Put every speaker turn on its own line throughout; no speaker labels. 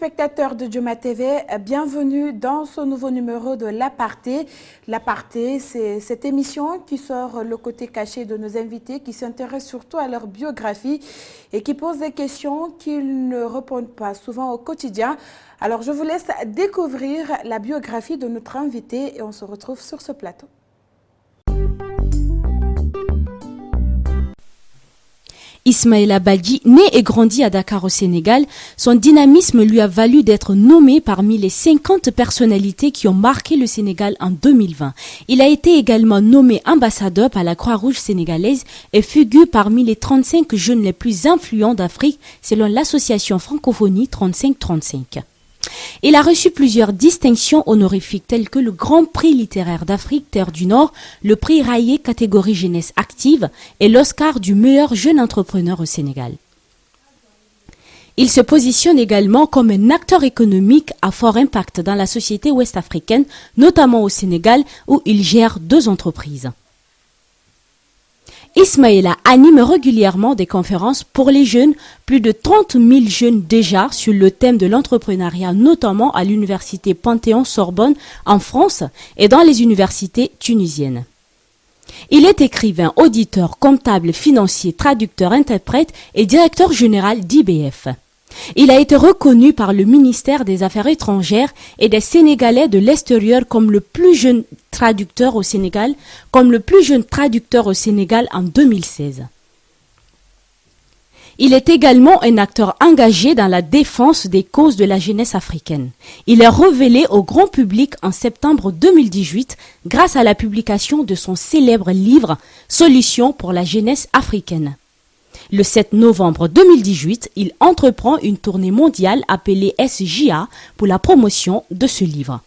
téléspectateurs de Dioma TV, bienvenue dans ce nouveau numéro de L'Aparté. L'Aparté, c'est cette émission qui sort le côté caché de nos invités, qui s'intéresse surtout à leur biographie et qui pose des questions qu'ils ne répondent pas souvent au quotidien. Alors je vous laisse découvrir la biographie de notre invité et on se retrouve sur ce plateau.
Ismaïla Badji, né et grandi à Dakar au Sénégal, son dynamisme lui a valu d'être nommé parmi les 50 personnalités qui ont marqué le Sénégal en 2020. Il a été également nommé ambassadeur par la Croix-Rouge sénégalaise et figure parmi les 35 jeunes les plus influents d'Afrique selon l'association Francophonie 3535. Il a reçu plusieurs distinctions honorifiques telles que le Grand Prix littéraire d'Afrique Terre du Nord, le prix Raillé catégorie jeunesse active et l'Oscar du meilleur jeune entrepreneur au Sénégal. Il se positionne également comme un acteur économique à fort impact dans la société ouest-africaine, notamment au Sénégal où il gère 2 entreprises. Ismaïla anime régulièrement des conférences pour les jeunes, plus de 30 000 jeunes déjà sur le thème de l'entrepreneuriat, notamment à l'université Panthéon-Sorbonne en France et dans les universités tunisiennes. Il est écrivain, auditeur, comptable, financier, traducteur, interprète et directeur général d'IBF. Il a été reconnu par le ministère des Affaires étrangères et des Sénégalais de l'extérieur comme le plus jeune traducteur au Sénégal, en 2016. Il est également un acteur engagé dans la défense des causes de la jeunesse africaine. Il est révélé au grand public en septembre 2018 grâce à la publication de son célèbre livre « Solutions pour la jeunesse africaine ». Le 7 novembre 2018, il entreprend une tournée mondiale appelée SJA pour la promotion de ce livre.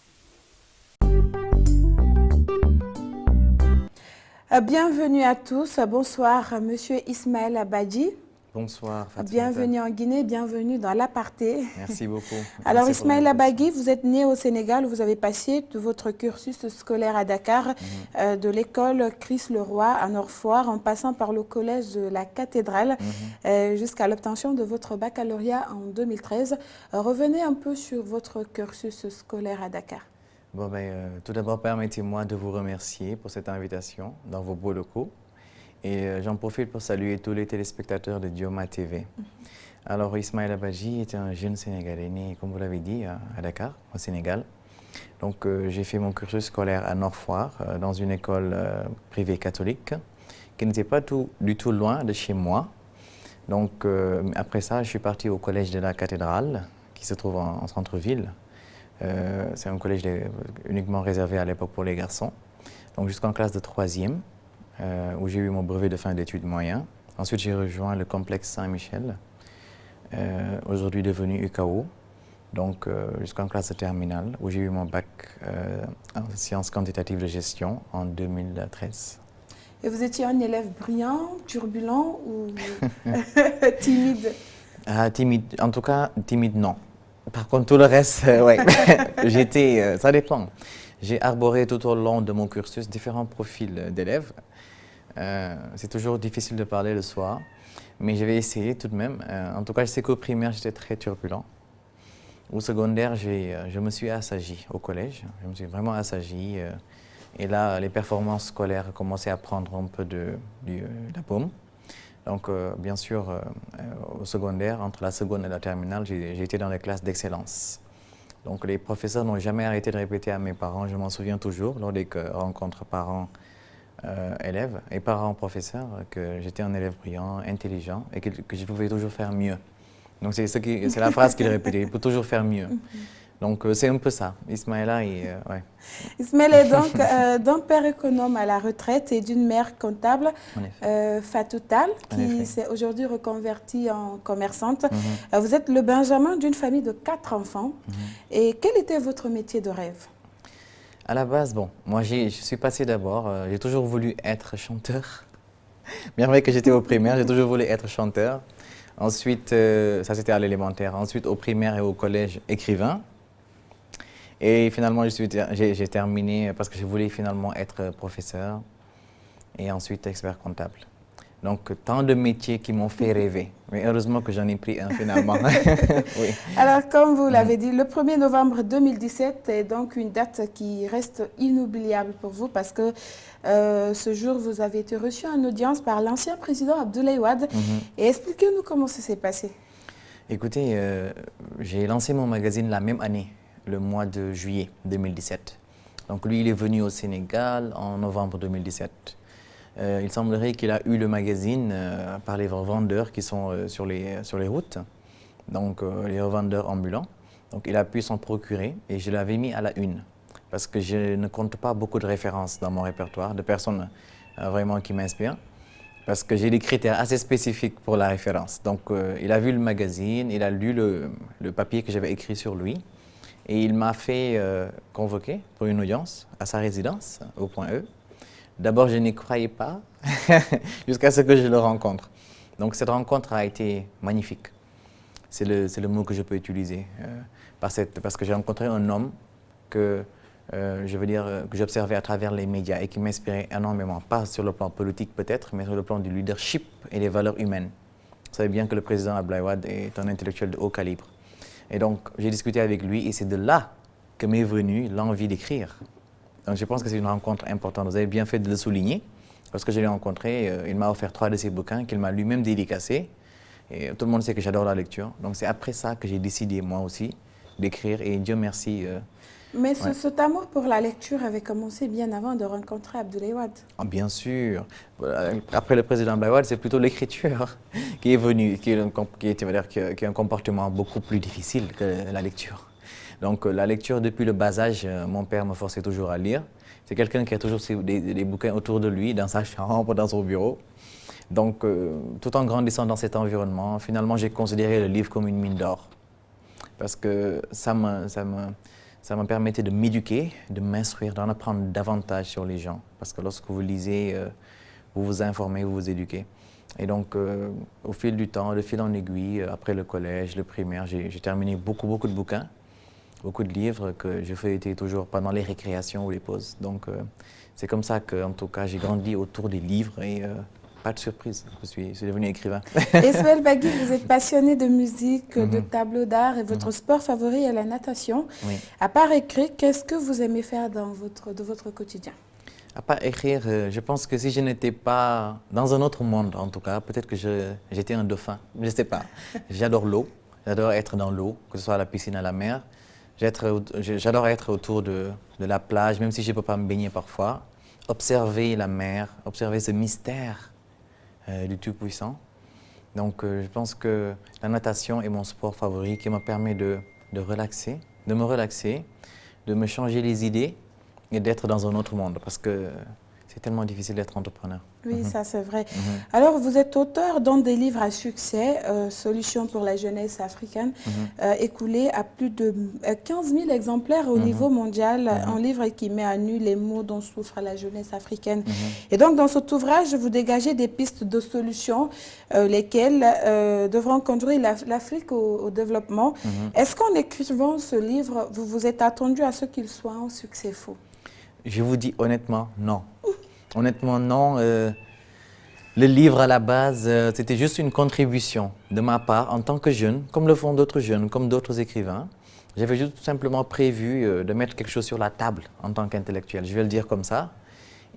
Bienvenue à tous. Bonsoir, Monsieur Ismaïla Badji.
Bonsoir, Fatima.
Bienvenue en Guinée, bienvenue dans l'Aparté.
Merci beaucoup.
Alors Ismaïla Badji, vous êtes né au Sénégal, vous avez passé de votre cursus scolaire à Dakar, de l'école Chris Leroy à Nord-Foire, en passant par le collège de la Cathédrale, jusqu'à l'obtention de votre baccalauréat en 2013. Revenez un peu sur votre cursus scolaire à Dakar.
Bon, tout d'abord, permettez-moi de vous remercier pour cette invitation dans vos beaux locaux. Et j'en profite pour saluer tous les téléspectateurs de Dioma TV. Alors, Ismaïla Badji est un jeune Sénégalais né, comme vous l'avez dit, à Dakar, au Sénégal. Donc, j'ai fait mon cursus scolaire à Nord-Foire, dans une école privée catholique, qui n'était pas du tout loin de chez moi. Donc, après ça, je suis parti au collège de la Cathédrale, qui se trouve en centre-ville. C'est un collège uniquement réservé à l'époque pour les garçons. Donc, jusqu'en classe de 3e. Où j'ai eu mon brevet de fin d'études moyen. Ensuite, j'ai rejoint le complexe Saint-Michel, aujourd'hui devenu UKO, donc jusqu'en classe de terminale, où j'ai eu mon bac en sciences quantitatives de gestion en 2013.
Et vous étiez un élève brillant, turbulent ou timide?
Timide, en tout cas, timide non. Par contre, tout le reste, ouais. Ça dépend. J'ai arboré tout au long de mon cursus différents profils d'élèves. C'est toujours difficile de parler le soir, mais je vais essayer tout de même. En tout cas, je sais qu'au primaire, j'étais très turbulent. Au secondaire, je me suis assagi au collège. Je me suis vraiment assagi. Et là, les performances scolaires commençaient à prendre un peu de la paume. Donc, bien sûr, au secondaire, entre la seconde et la terminale, j'ai été dans les classes d'excellence. Donc, les professeurs n'ont jamais arrêté de répéter à mes parents, je m'en souviens toujours, lors des rencontres parents-élèves et parents-professeurs, que j'étais un élève brillant, intelligent et que je pouvais toujours faire mieux. Donc, c'est la phrase qu'il répétait, il peut toujours faire mieux. Donc, c'est un peu ça. Ismaïla, ouais.
Ismaïla est donc d'un père économe à la retraite et d'une mère comptable, Fatou Tall, qui s'est aujourd'hui reconvertie en commerçante. Vous êtes le benjamin d'une famille de 4 enfants. Et quel était votre métier de rêve?
À la base, bon, moi, je suis passé d'abord, j'ai toujours voulu être chanteur. Bien vrai que j'étais au primaire, j'ai toujours voulu être chanteur. Ensuite, ça c'était à l'élémentaire. Ensuite, au primaire et au collège, écrivain. Et finalement, j'ai terminé parce que je voulais finalement être professeur et ensuite expert comptable. Donc, tant de métiers qui m'ont fait rêver. Mais heureusement que j'en ai pris un finalement. Oui.
Alors, comme vous l'avez dit, le 1er novembre 2017 est donc une date qui reste inoubliable pour vous parce que ce jour, vous avez été reçu en audience par l'ancien président Abdoulaye Wade. Et expliquez-nous comment ça s'est passé.
Écoutez, j'ai lancé mon magazine la même année, le mois de juillet 2017. Donc lui, il est venu au Sénégal en novembre 2017. Il semblerait qu'il a eu le magazine par les revendeurs qui sont sur les routes, donc les revendeurs ambulants. Donc il a pu s'en procurer et je l'avais mis à la une parce que je ne compte pas beaucoup de références dans mon répertoire, de personnes vraiment qui m'inspirent. Parce que j'ai des critères assez spécifiques pour la référence. Donc, il a vu le magazine, il a lu le papier que j'avais écrit sur lui. Et il m'a fait convoquer pour une audience à sa résidence, au point E. D'abord, je n'y croyais pas, jusqu'à ce que je le rencontre. Donc, cette rencontre a été magnifique. C'est le mot que je peux utiliser. Parce que j'ai rencontré un homme que que j'observais à travers les médias et qui m'inspirait énormément, pas sur le plan politique peut-être, mais sur le plan du leadership et des valeurs humaines. Vous savez bien que le président Abdoulaye Wade est un intellectuel de haut calibre. Et donc, j'ai discuté avec lui et c'est de là que m'est venue l'envie d'écrire. Donc, je pense que c'est une rencontre importante. Vous avez bien fait de le souligner. Lorsque je l'ai rencontré, il m'a offert 3 de ses bouquins qu'il m'a lui-même dédicacés. Et tout le monde sait que j'adore la lecture. Donc, c'est après ça que j'ai décidé, moi aussi, d'écrire. Et Dieu merci.
Mais cet amour pour la lecture avait commencé bien avant de rencontrer Abdoulaye Wade.
Oh, bien sûr. Après le président Abdoulaye Wade, c'est plutôt l'écriture qui est venue, qui a un comportement beaucoup plus difficile que la lecture. Donc la lecture, depuis le bas âge, mon père me forçait toujours à lire. C'est quelqu'un qui a toujours des bouquins autour de lui, dans sa chambre, dans son bureau. Donc tout en grandissant dans cet environnement, finalement j'ai considéré le livre comme une mine d'or. Parce que ça me permettait de m'éduquer, de m'instruire, d'en apprendre davantage sur les gens. Parce que lorsque vous lisez, vous vous informez, vous vous éduquez. Et donc, au fil du temps, de fil en aiguille, après le collège, le primaire, j'ai terminé beaucoup de bouquins, beaucoup de livres que je feuilletais toujours pendant les récréations ou les pauses. Donc, c'est comme ça que, en tout cas, j'ai grandi autour des livres et pas de surprise, je suis devenu écrivain.
Ismaël Bagui, vous êtes passionné de musique, de tableaux d'art et votre sport favori est la natation.
Oui.
À part écrire, qu'est-ce que vous aimez faire de votre quotidien?
À part écrire, je pense que si je n'étais pas dans un autre monde, en tout cas, peut-être que j'étais un dauphin. Je ne sais pas. J'adore l'eau, j'adore être dans l'eau, que ce soit à la piscine, à la mer. J'adore être autour de la plage, même si je ne peux pas me baigner parfois. Observer la mer, observer ce mystère du Tout-Puissant. Donc je pense que la natation est mon sport favori qui me permet de me relaxer, de me changer les idées et d'être dans un autre monde parce que c'est tellement difficile d'être entrepreneur.
Oui, ça c'est vrai. Alors, vous êtes auteur dans des livres à succès, Solutions pour la jeunesse africaine, écoulés à plus de 15 000 exemplaires au niveau mondial, un livre qui met à nu les maux dont souffre la jeunesse africaine. Et donc, dans cet ouvrage, vous dégagez des pistes de solutions, lesquelles devront conduire l'Afrique au développement. Est-ce qu'en écrivant ce livre, vous vous êtes attendu à ce qu'il soit un succès fou?
Je vous dis honnêtement, non. Honnêtement, non. Le livre, à la base, c'était juste une contribution de ma part en tant que jeune, comme le font d'autres jeunes, comme d'autres écrivains. J'avais juste tout simplement prévu de mettre quelque chose sur la table en tant qu'intellectuel. Je vais le dire comme ça.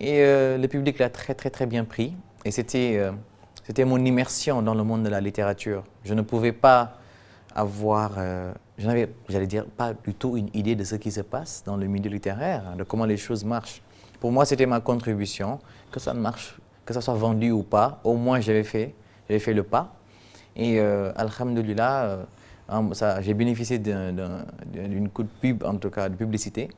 Et le public l'a très bien pris. Et c'était mon immersion dans le monde de la littérature. Je ne pouvais pas avoir... je n'avais, j'allais dire, pas du tout une idée de ce qui se passe dans le milieu littéraire, de comment les choses marchent. Pour moi, c'était ma contribution, que ça marche, que ça soit vendu ou pas, au moins j'avais fait le pas. Et alhamdoulilah, j'ai bénéficié d'une coup de pub, en tout cas de publicité,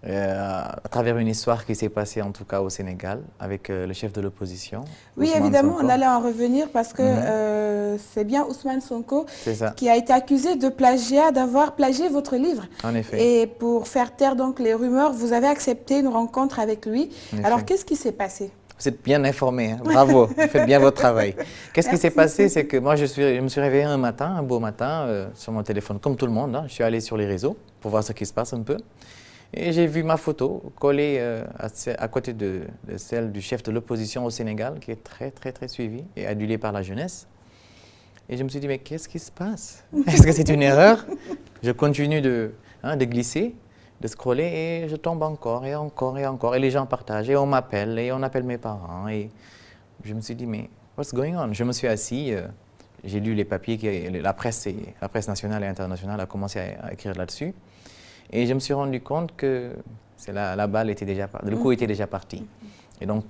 à travers une histoire qui s'est passée en tout cas au Sénégal avec le chef de l'opposition.
Oui,
Ousmane
évidemment,
Sonko.
on allait en revenir parce que c'est bien Ousmane Sonko
Ça.
qui a été accusé de plagiat, d'avoir plagié votre livre.
En effet.
Et pour faire taire donc les rumeurs, vous avez accepté une rencontre avec lui. Alors, qu'est-ce qui s'est passé?
Vous êtes bien informé, hein? Bravo, vous faites bien votre travail. Qu'est-ce qui s'est passé? C'est que moi, je me suis réveillé un beau matin, sur mon téléphone, comme tout le monde. Hein. Je suis allé sur les réseaux pour voir ce qui se passe un peu. Et j'ai vu ma photo collée à côté de celle du chef de l'opposition au Sénégal, qui est très, très, très suivi et adulé par la jeunesse. Et je me suis dit, mais qu'est-ce qui se passe? Est-ce que c'est une erreur? Je continue de glisser, de scroller, et je tombe encore, et encore, et encore. Et les gens partagent, et on m'appelle, et on appelle mes parents. Et je me suis dit, mais what's going on? Je me suis assis, j'ai lu les papiers, la presse nationale et internationale a commencé à écrire là-dessus. Et je me suis rendu compte que la balle était déjà partie, le coup était déjà parti. Et donc,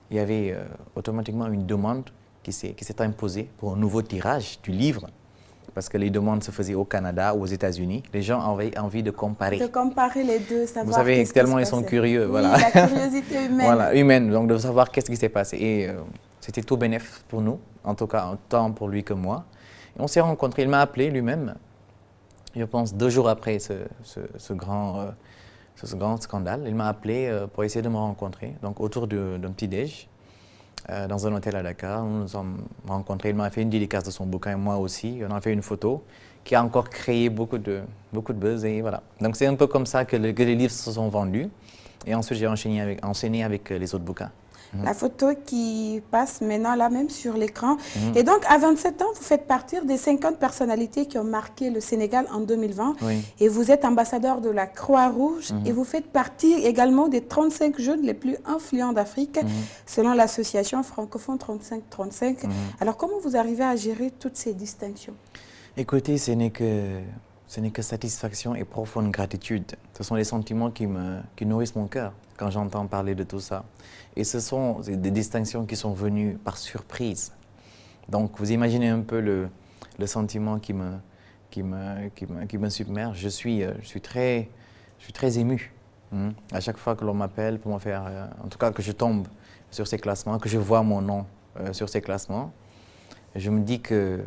il y avait automatiquement une demande qui s'est imposée pour un nouveau tirage du livre. Parce que les demandes se faisaient au Canada ou aux États-Unis. Les gens avaient envie de comparer.
De comparer les deux, savoir.
Vous savez, tellement ils sont curieux.
Oui,
voilà.
la curiosité humaine.
Voilà, humaine. Donc, de savoir qu'est-ce qui s'est passé. Et c'était tout bénéf pour nous, en tout cas, tant pour lui que moi. Et on s'est rencontrés. Il m'a appelé lui-même. Je pense 2 jours après ce grand scandale, il m'a appelé pour essayer de me rencontrer, donc autour d'un petit déj, dans un hôtel à Dakar. Nous nous sommes rencontrés, il m'a fait une dédicace de son bouquin, et moi aussi. On a fait une photo qui a encore créé beaucoup de buzz, et voilà. Donc c'est un peu comme ça que les livres se sont vendus, et ensuite j'ai enchaîné avec les autres bouquins.
La photo qui passe maintenant là même sur l'écran. Et donc, à 27 ans, vous faites partie des 50 personnalités qui ont marqué le Sénégal en 2020.
Oui.
Et vous êtes ambassadeur de la Croix-Rouge. Et vous faites partie également des 35 jeunes les plus influents d'Afrique, selon l'association francophone 35-35. Alors, comment vous arrivez à gérer toutes ces distinctions?
Écoutez, ce n'est que satisfaction et profonde gratitude. Ce sont les sentiments qui nourrissent mon cœur quand j'entends parler de tout ça. Et ce sont des distinctions qui sont venues par surprise. Donc, vous imaginez un peu le sentiment qui me submerge. Je suis très ému. À chaque fois que l'on m'appelle pour me faire, en tout cas que je tombe sur ces classements, que je vois mon nom sur ces classements, je me dis que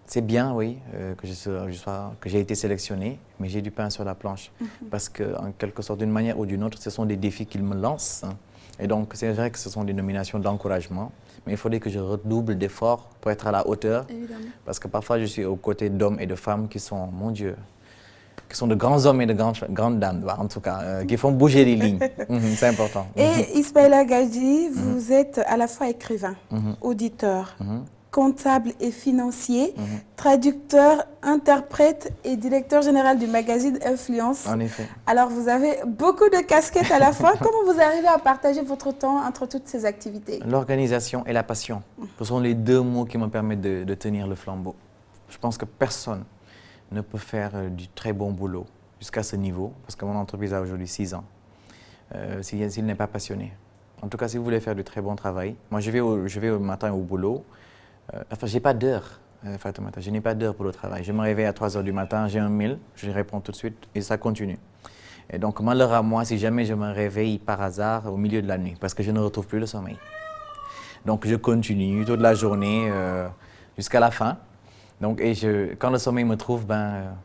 c'est bien, oui, que j'ai été sélectionné, mais j'ai du pain sur la planche. Parce qu'en quelque sorte, d'une manière ou d'une autre, ce sont des défis qu'ils me lancent. Et donc, c'est vrai que ce sont des nominations d'encouragement, mais il faudrait que je redouble d'efforts pour être à la hauteur.
Évidemment.
Parce que parfois, je suis aux côtés d'hommes et de femmes qui sont, mon Dieu, qui sont de grands hommes et de grandes dames, en tout cas, qui font bouger les lignes. C'est important.
Et Ismaïla Gadji, vous êtes à la fois écrivain, auditeur, comptable et financier, traducteur, interprète et directeur général du magazine Influence.
En effet.
Alors, vous avez beaucoup de casquettes à la fois. Comment vous arrivez à partager votre temps entre toutes ces activités?
L'organisation et la passion. Ce sont les 2 mots qui me permettent de tenir le flambeau. Je pense que personne ne peut faire du très bon boulot jusqu'à ce niveau, parce que mon entreprise a aujourd'hui 6 ans, s'il n'est pas passionné. En tout cas, si vous voulez faire du très bon travail, moi je vais au matin au boulot. Enfin, je n'ai pas d'heure, Fatoumata, je n'ai pas d'heure pour le travail. Je me réveille à 3 h du matin, j'ai un mail, je réponds tout de suite et ça continue. Et donc, malheur à moi si jamais je me réveille par hasard au milieu de la nuit, parce que je ne retrouve plus le sommeil. Donc, je continue toute la journée jusqu'à la fin. Donc, quand le sommeil me trouve,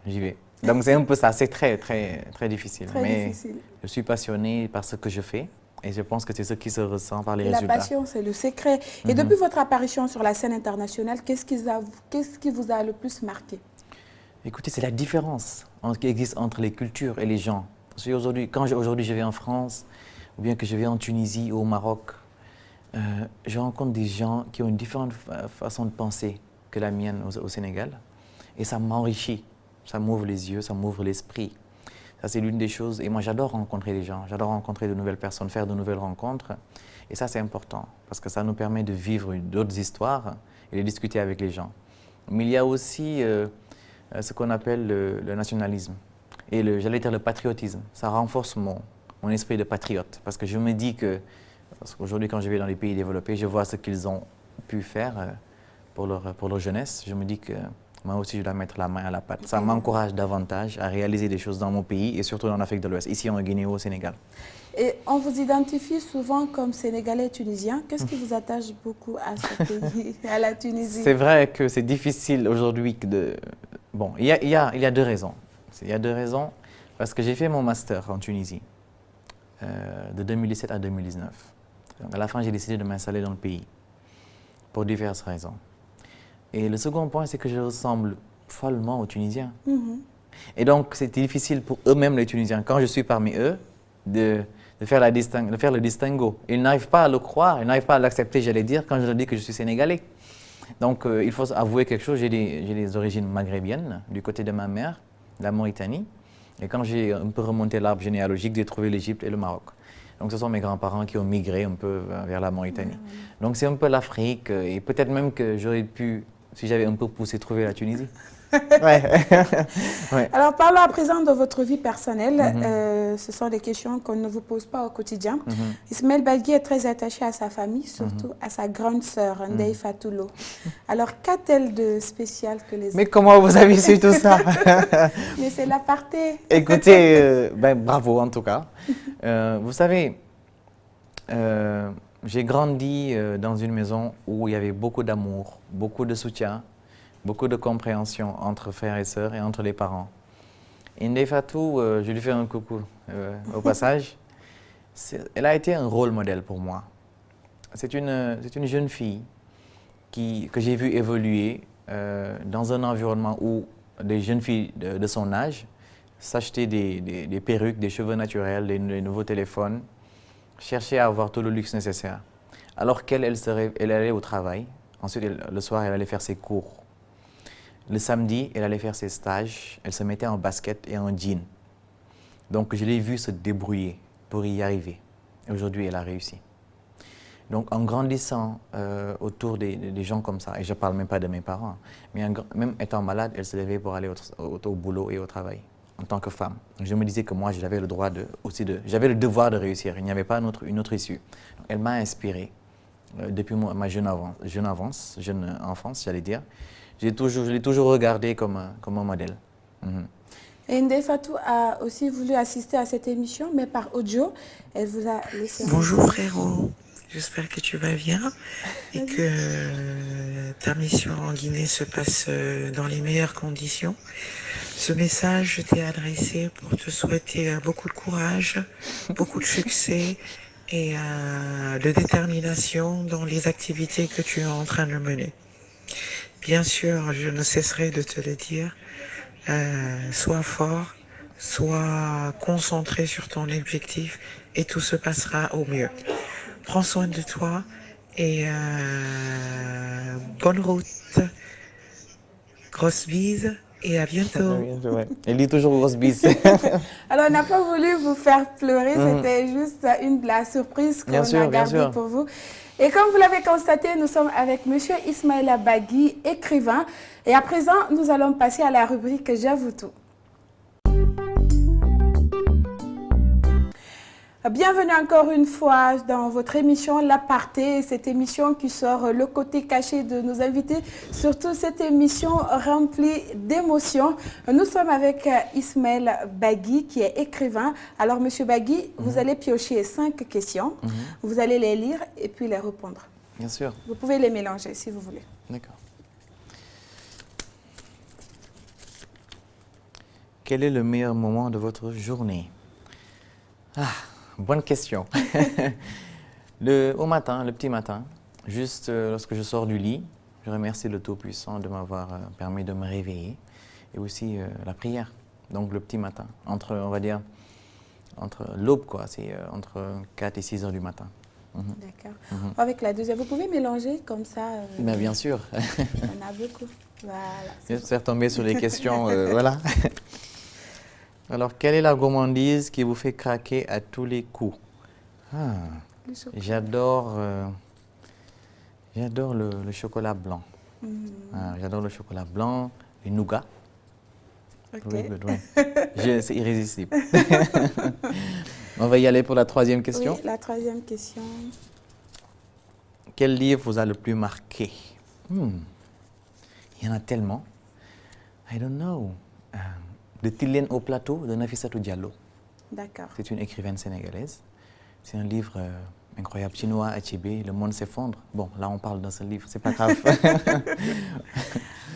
j'y vais. Donc, c'est un peu ça, c'est très, très, très difficile.
Très difficile.
Je suis passionné par ce que je fais. Et je pense que c'est ce qui se ressent par les
résultats.
résultats.
La passion, c'est le secret. Et depuis votre apparition sur la scène internationale, qu'est-ce qui vous a le plus marqué?
Écoutez, c'est la différence qui existe entre les cultures et les gens. Quand aujourd'hui je vais en France, ou bien que je vais en Tunisie ou au Maroc, je rencontre des gens qui ont une différente façon de penser que la mienne au Sénégal. Et ça m'enrichit, ça m'ouvre les yeux, ça m'ouvre l'esprit. Ça, c'est l'une des choses. Et moi, j'adore rencontrer les gens, j'adore rencontrer de nouvelles personnes, faire de nouvelles rencontres. Et ça, c'est important, parce que ça nous permet de vivre d'autres histoires et de discuter avec les gens. Mais il y a aussi ce qu'on appelle le nationalisme et j'allais dire le patriotisme. Ça renforce mon esprit de patriote, parce que je me dis que, aujourd'hui, quand je vais dans les pays développés, je vois ce qu'ils ont pu faire pour leur jeunesse. Je me dis que moi aussi, je dois mettre la main à la pâte. Ça m'encourage davantage à réaliser des choses dans mon pays et surtout en Afrique de l'Ouest, ici en Guinée ou au Sénégal.
Et on vous identifie souvent comme Sénégalais et Tunisien. Qu'est-ce qui vous attache beaucoup à ce pays, à la Tunisie?
C'est vrai que c'est difficile aujourd'hui de... Bon, il y a 2 raisons. Il y a 2 raisons parce que j'ai fait mon master en Tunisie de 2017 à 2019. Donc à la fin, j'ai décidé de m'installer dans le pays pour diverses raisons. Et le second point, c'est que je ressemble follement aux Tunisiens. Et donc, c'était difficile pour eux-mêmes, les Tunisiens, quand je suis parmi eux, de faire le distinguo. Ils n'arrivent pas à le croire, ils n'arrivent pas à l'accepter, j'allais dire, quand je leur dis que je suis sénégalais. Donc, il faut avouer quelque chose, j'ai des origines maghrébiennes, du côté de ma mère, la Mauritanie. Et quand j'ai un peu remonté l'arbre généalogique, j'ai trouvé l'Égypte et le Maroc. Donc, ce sont mes grands-parents qui ont migré un peu vers la Mauritanie. Donc, c'est un peu l'Afrique, et peut-être même que j'aurais pu, si j'avais un peu poussé, trouver la Tunisie. Ouais. Ouais.
Alors, parlons à présent de votre vie personnelle. Ce sont des questions qu'on ne vous pose pas au quotidien. Ismaël Bagui est très attaché à sa famille, surtout à sa grande sœur, Ndeye Fatoulo. Alors, qu'a-t-elle de spécial que les autres?
Mais comment vous avez su tout ça?
Mais c'est l'aparté.
Écoutez, bravo en tout cas. Vous savez, j'ai grandi dans une maison où il y avait beaucoup d'amour, beaucoup de soutien, beaucoup de compréhension entre frères et sœurs et entre les parents. Ndeye Fatou, je lui fais un coucou au passage. Elle a été un rôle modèle pour moi. C'est une jeune fille que j'ai vue évoluer dans un environnement où des jeunes filles de son âge s'achetaient des perruques, des cheveux naturels, des nouveaux téléphones, cherchaient à avoir tout le luxe nécessaire. Alors qu'elle elle allait au travail, ensuite le soir elle allait faire ses cours. Le samedi, elle allait faire ses stages, elle se mettait en basket et en jean. Donc je l'ai vue se débrouiller pour y arriver. Et aujourd'hui, elle a réussi. Donc en grandissant autour des gens comme ça, et je ne parle même pas de mes parents, mais même étant malade, elle se levait pour aller au boulot et au travail en tant que femme. Je me disais que moi, j'avais le droit j'avais le devoir de réussir. Il n'y avait pas une autre issue. Donc, elle m'a inspiré depuis ma jeune enfance, j'allais dire. Je l'ai toujours regardée comme un modèle.
Et Ndeye Fatou a aussi voulu assister à cette émission, mais par audio. Elle vous a laissé...
Bonjour frérot, j'espère que tu vas bien et que ta mission en Guinée se passe dans les meilleures conditions. Ce message, je t'ai adressé pour te souhaiter beaucoup de courage, beaucoup de succès et de détermination dans les activités que tu es en train de mener. Bien sûr, je ne cesserai de te le dire, sois fort, sois concentré sur ton objectif et tout se passera au mieux. Prends soin de toi et bonne route. Grosse bise et à bientôt.
Elle dit toujours grosse bise.
Alors, on n'a pas voulu vous faire pleurer, c'était juste la surprise qu'on a gardée pour vous. Et comme vous l'avez constaté, nous sommes avec M. Ismaïla Bagui, écrivain. Et à présent, nous allons passer à la rubrique J'avoue tout. Bienvenue encore une fois dans votre émission L'Aparté, cette émission qui sort le côté caché de nos invités, surtout cette émission remplie d'émotions. Nous sommes avec Ismaël Bagui qui est écrivain. Alors Monsieur Bagui, vous allez piocher 5 questions, vous allez les lire et puis les répondre.
Bien sûr.
Vous pouvez les mélanger si vous voulez.
D'accord. Quel est le meilleur moment de votre journée? Bonne question. Au matin, le petit matin, juste lorsque je sors du lit, je remercie le Tout-Puissant de m'avoir permis de me réveiller. Et aussi la prière, donc le petit matin, on va dire, entre l'aube, quoi, c'est entre 4 et 6 heures du matin.
D'accord. Avec la deuxième, vous pouvez mélanger comme ça
Bien sûr.
On a beaucoup. Voilà.
Je suis retombé sur les questions, voilà. Alors, quelle est la gourmandise qui vous fait craquer à tous les coups? J'adore le chocolat blanc. J'adore le chocolat blanc, le nougat.
Okay.
C'est irrésistible. On va y aller pour la troisième question.
Oui, la troisième question.
Quel livre vous a le plus marqué? Il y en a tellement. I don't know. De Tilène au plateau de Nafissatou Diallo.
D'accord.
C'est une écrivaine sénégalaise. C'est un livre incroyable. Chinois, Achibé, le monde s'effondre. Bon, là on parle dans ce livre, c'est pas grave.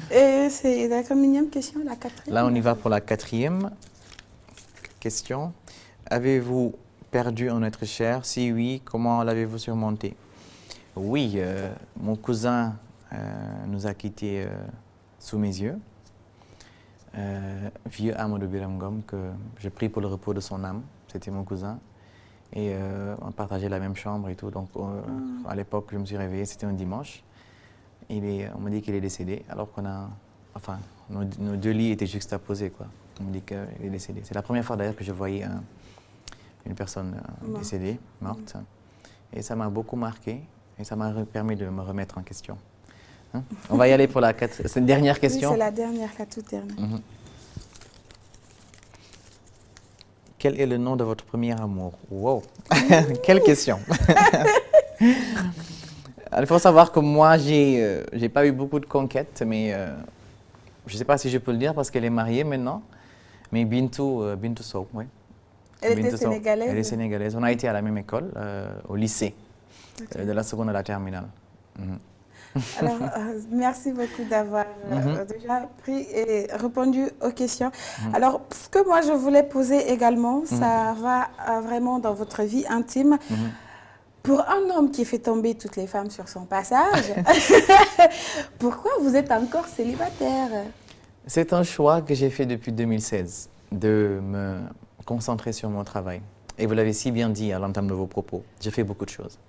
Et c'est la combien question, la quatrième?
Là on y va pour la quatrième question. Avez-vous perdu un être cher? Si oui, comment l'avez-vous surmonté? Oui, mon cousin nous a quittés sous mes yeux. vieux Amadou Biram Ngom, que je prie pour le repos de son âme. C'était mon cousin. Et on partageait la même chambre et tout. Donc, à l'époque, je me suis réveillé, c'était un dimanche. On m'a dit qu'il est décédé, alors qu'on a... Enfin, nos deux lits étaient juxtaposés, quoi. On me dit qu'il est décédé. C'est la première fois, d'ailleurs, que je voyais une personne décédée, morte. Et ça m'a beaucoup marqué. Et ça m'a permis de me remettre en question. Hein? On va y aller pour cette dernière question.
Oui, c'est la dernière, la toute dernière.
Quel est le nom de votre premier amour? Wow. Quelle question. Il faut savoir que moi, j'ai pas eu beaucoup de conquêtes, mais je ne sais pas si je peux le dire parce qu'elle est mariée maintenant. Mais Bintou Sow, oui.
Elle était sénégalaise?
Elle est sénégalaise. On a été à la même école, au lycée, de la seconde à la terminale.
Alors, merci beaucoup d'avoir déjà pris et répondu aux questions. Alors, ce que moi je voulais poser également, ça va vraiment dans votre vie intime. Pour un homme qui fait tomber toutes les femmes sur son passage, pourquoi vous êtes encore célibataire?
C'est un choix que j'ai fait depuis 2016, de me concentrer sur mon travail. Et vous l'avez si bien dit à l'entame de vos propos, j'ai fait beaucoup de choses.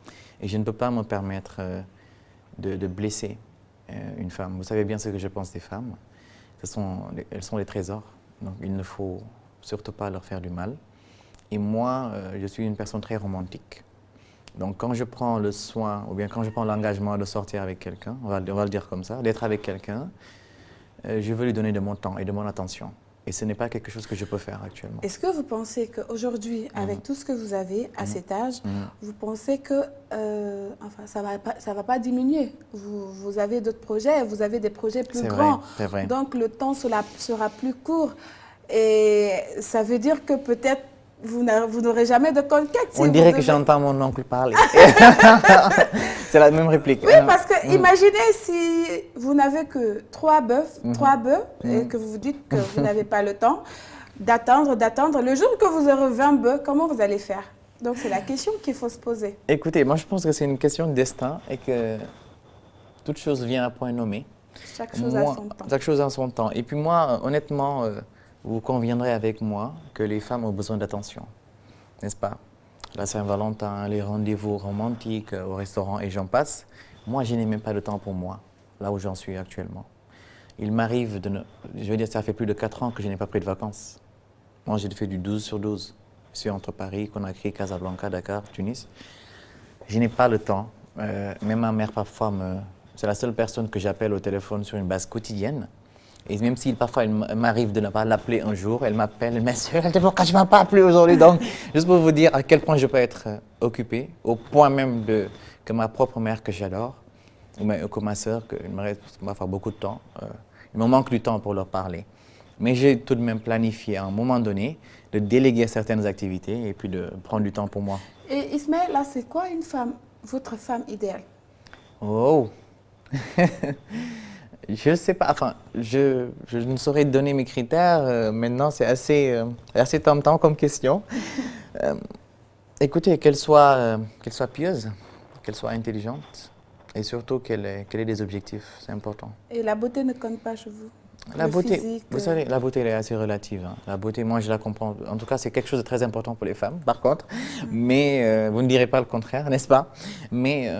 Et je ne peux pas me permettre de blesser une femme. Vous savez bien ce que je pense des femmes. Elles sont des trésors, donc il ne faut surtout pas leur faire du mal. Et moi, je suis une personne très romantique. Donc quand je prends le soin, ou bien quand je prends l'engagement de sortir avec quelqu'un, on va le dire comme ça, d'être avec quelqu'un, je veux lui donner de mon temps et de mon attention. Et ce n'est pas quelque chose que je peux faire actuellement.
Est-ce que vous pensez qu'aujourd'hui, avec tout ce que vous avez à cet âge, vous pensez que enfin, ça va pas diminuer? Vous avez d'autres projets, vous avez des projets plus grands.
C'est vrai.
Donc le temps sera plus court. Et ça veut dire que peut-être vous n'aurez jamais de conquête.
On dirait que j'entends mon oncle parler. C'est la même réplique.
Oui, parce que imaginez si vous n'avez que 3 bœufs, et que vous vous dites que vous n'avez pas le temps d'attendre. Le jour que vous aurez 20 bœufs, comment vous allez faire? Donc c'est la question qu'il faut se poser.
Écoutez, moi je pense que c'est une question de destin et que toute chose vient à point nommé.
Chaque chose a son temps.
Chaque chose a son temps. Et puis moi, honnêtement, vous conviendrez avec moi que les femmes ont besoin d'attention, n'est-ce pas? La Saint-Valentin, les rendez-vous romantiques au restaurant et j'en passe. Moi, je n'ai même pas de temps pour moi, là où j'en suis actuellement. Il m'arrive je veux dire, ça fait plus de 4 ans que je n'ai pas pris de vacances. Moi, j'ai fait du 12 sur 12. Je suis entre Paris, Conakry, Casablanca, Dakar, Tunis. Je n'ai pas le temps. Même ma mère, parfois, c'est la seule personne que j'appelle au téléphone sur une base quotidienne. Et même si parfois il m'arrive de ne pas l'appeler un jour, elle m'appelle, elle m'assure, elle dit pourquoi je ne m'as pas appelé aujourd'hui. Donc, juste pour vous dire à quel point je peux être occupée, au point même que ma propre mère que j'adore, ou que ma sœur, il me reste beaucoup de temps, il me manque du temps pour leur parler. Mais j'ai tout de même planifié à un moment donné de déléguer certaines activités et puis de prendre du temps pour moi.
Et Ismaël, là, c'est quoi votre femme idéale?
Oh je ne sais pas, enfin, je ne saurais donner mes critères. Maintenant, c'est assez tentant comme question. Écoutez, qu'elle soit pieuse, qu'elle soit intelligente et surtout qu'elle ait des objectifs, c'est important.
Et la beauté ne compte pas chez vous?
La beauté,
physique,
vous savez, la beauté elle est assez relative. Hein. La beauté, moi je la comprends. En tout cas, c'est quelque chose de très important pour les femmes, par contre. Mais vous ne direz pas le contraire, n'est-ce pas? Mais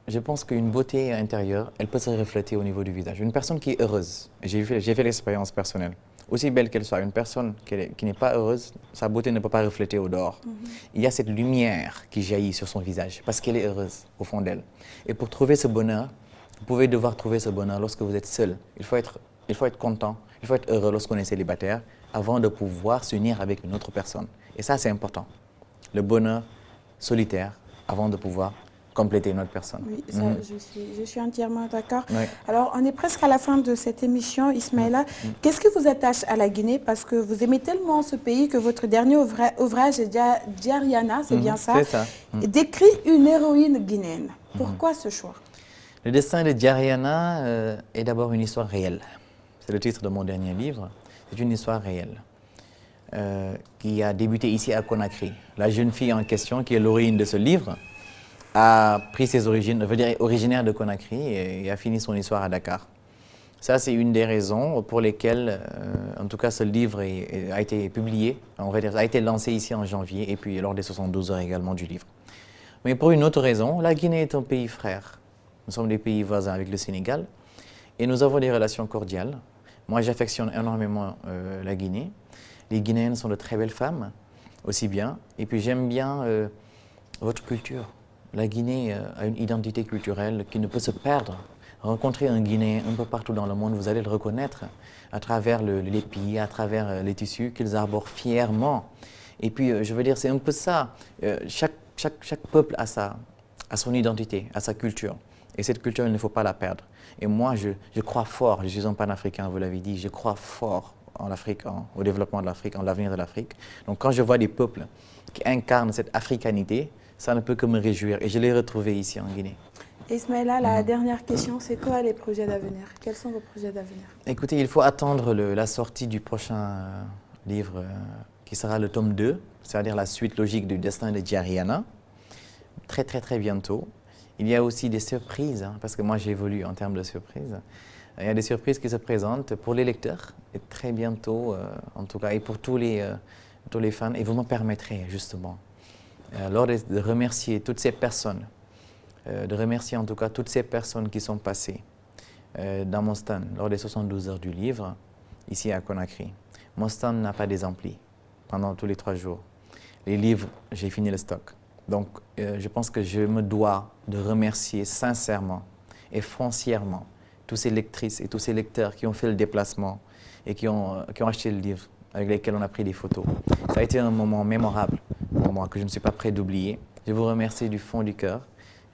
je pense qu'une beauté intérieure, elle peut se refléter au niveau du visage. Une personne qui est heureuse, j'ai fait l'expérience personnelle, aussi belle qu'elle soit, une personne qui n'est pas heureuse, sa beauté ne peut pas refléter au dehors. Il y a cette lumière qui jaillit sur son visage parce qu'elle est heureuse au fond d'elle. Et pour trouver ce bonheur, vous pouvez devoir trouver ce bonheur lorsque vous êtes seul. Il faut être content, il faut être heureux lorsqu'on est célibataire avant de pouvoir s'unir avec une autre personne. Et ça, c'est important. Le bonheur solitaire avant de pouvoir compléter une autre personne.
Oui, ça, je suis entièrement d'accord.
Oui.
Alors, on est presque à la fin de cette émission, Ismaïla. Qu'est-ce qui vous attache à la Guinée? Parce que vous aimez tellement ce pays que votre dernier ouvrage, Diariana, c'est bien ça?
C'est ça.
Décrit une héroïne guinéenne. Pourquoi ce choix?
Le destin de Diariana est d'abord une histoire réelle. C'est le titre de mon dernier livre. C'est une histoire réelle qui a débuté ici à Conakry. La jeune fille en question, qui est l'héroïne de ce livre, a pris ses origines, originaire de Conakry et a fini son histoire à Dakar. Ça, c'est une des raisons pour lesquelles, en tout cas, ce livre a été publié, on va dire, a été lancé ici en janvier, et puis lors des 72 heures également du livre. Mais pour une autre raison, la Guinée est un pays frère. Nous sommes des pays voisins avec le Sénégal, et nous avons des relations cordiales. Moi, j'affectionne énormément la Guinée. Les Guinéennes sont de très belles femmes, aussi bien. Et puis j'aime bien votre culture. La Guinée a une identité culturelle qui ne peut se perdre. Rencontrer un Guinéen un peu partout dans le monde, vous allez le reconnaître à travers l'épi, à travers les tissus qu'ils arborent fièrement. Et puis, je veux dire, c'est un peu ça. Chaque peuple a son identité, a sa culture. Et cette culture, il ne faut pas la perdre. Et moi, je crois fort, je suis un panafricain, vous l'avez dit, je crois fort en l'Afrique, au développement de l'Afrique, en l'avenir de l'Afrique. Donc quand je vois des peuples qui incarnent cette africanité, ça ne peut que me réjouir. Et je l'ai retrouvé ici en Guinée.
Ismaïla, la dernière question, c'est quoi les projets d'avenir? Quels sont vos projets d'avenir?
Écoutez, il faut attendre la sortie du prochain livre qui sera le tome 2, c'est-à-dire la suite logique du destin de Djariana, très très très bientôt. Il y a aussi des surprises, hein, parce que moi j'évolue en termes de surprises. Il y a des surprises qui se présentent pour les lecteurs, et très bientôt, en tout cas, et pour tous les fans. Et vous me permettrez justement, lors de remercier toutes ces personnes, de remercier en tout cas toutes ces personnes qui sont passées dans mon stand lors des 72 heures du livre, ici à Conakry. Mon stand n'a pas des amplis pendant tous les 3 jours. Les livres, j'ai fini le stock. Donc, je pense que je me dois de remercier sincèrement et foncièrement tous ces lectrices et tous ces lecteurs qui ont fait le déplacement et qui ont acheté le livre, avec lesquels on a pris des photos. Ça a été un moment mémorable pour moi que je ne suis pas prêt d'oublier. Je vous remercie du fond du cœur.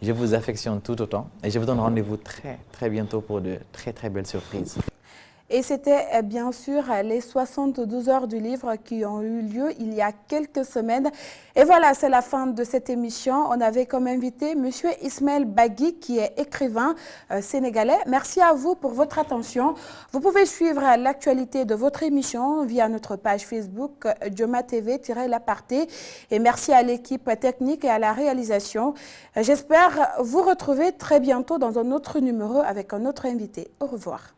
Je vous affectionne tout autant et je vous donne rendez-vous très, très bientôt pour de très, très belles surprises.
Et c'était bien sûr les 72 heures du livre qui ont eu lieu il y a quelques semaines. Et voilà, c'est la fin de cette émission. On avait comme invité M. Ismaël Bagui, qui est écrivain sénégalais. Merci à vous pour votre attention. Vous pouvez suivre l'actualité de votre émission via notre page Facebook Joma TV-L'Aparté. Et merci à l'équipe technique et à la réalisation. J'espère vous retrouver très bientôt dans un autre numéro avec un autre invité. Au revoir.